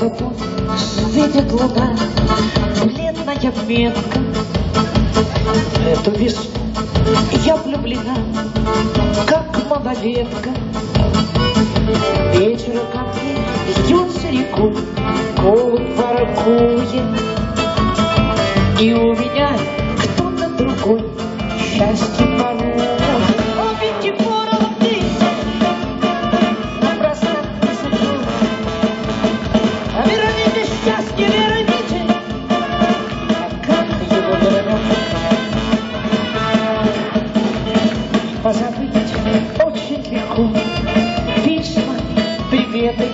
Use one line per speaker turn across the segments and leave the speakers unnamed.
вот светит луна, бледная метка. Эту весну я влюблена, как малолетка. Вечером ко мне льется рекой, голубь воркует, и у меня кто-то другой счастье ворует. Ловите, пора ловить, напрасно не забудь. А верните счастье, верните, а как его вернуть? Позабыть очень легко письма, приветы.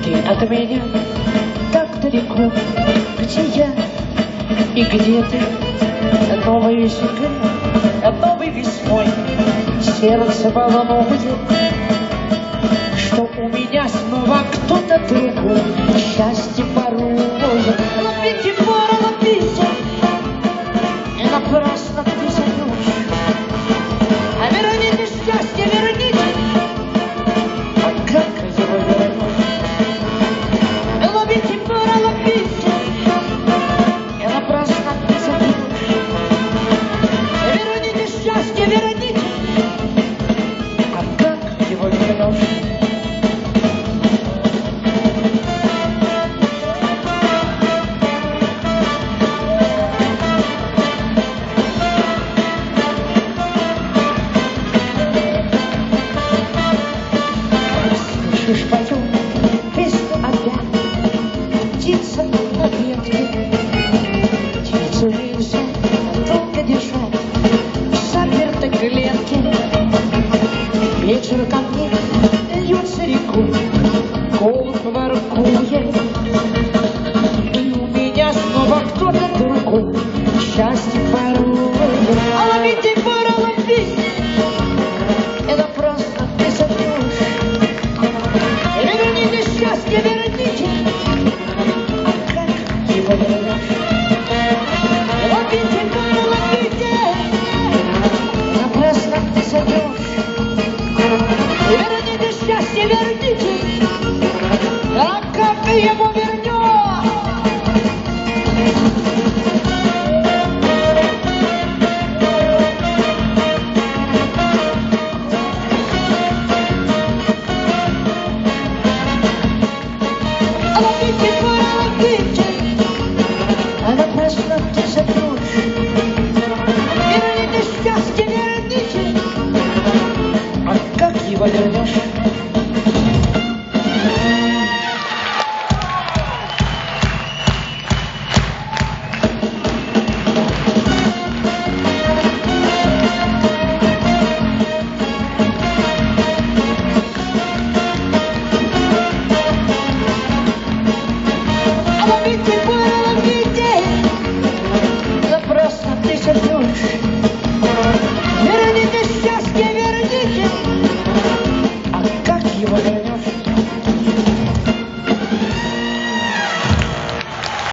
Ты от меня так далеко, где я и где ты? Новые секреты, новой весной сердце волнует, что у меня снова кто-то другой счастье ворует. Ловите, пора ловите, и напрасно ты зовешь. А верните счастье, верните, а как его вернуть? Ловите, пора ловите, и напрасно ты зовешь. Верните счастье, верните, а как его вернешь? Слышишь, пою песню опять, птица на ветке. Птицу нельзя долго держать в запертой клетке. Вечер ко мне льется рекой, голубь воркует, и у меня снова кто-то другой счастье ворует. А ловите, пора ловить, и напрасно ты зовешь. Верните счастье, верните, а как его вернешь? Ловите, пора ловите, и напрасно ты зовешь. Верните счастье, верните, а как его вернешь? Ловите, пора ловите, а напрасно ты зовешь. Верните счастье, верните, а как его вернешь? Ловите, пора ловите, напрасно ты зовешь.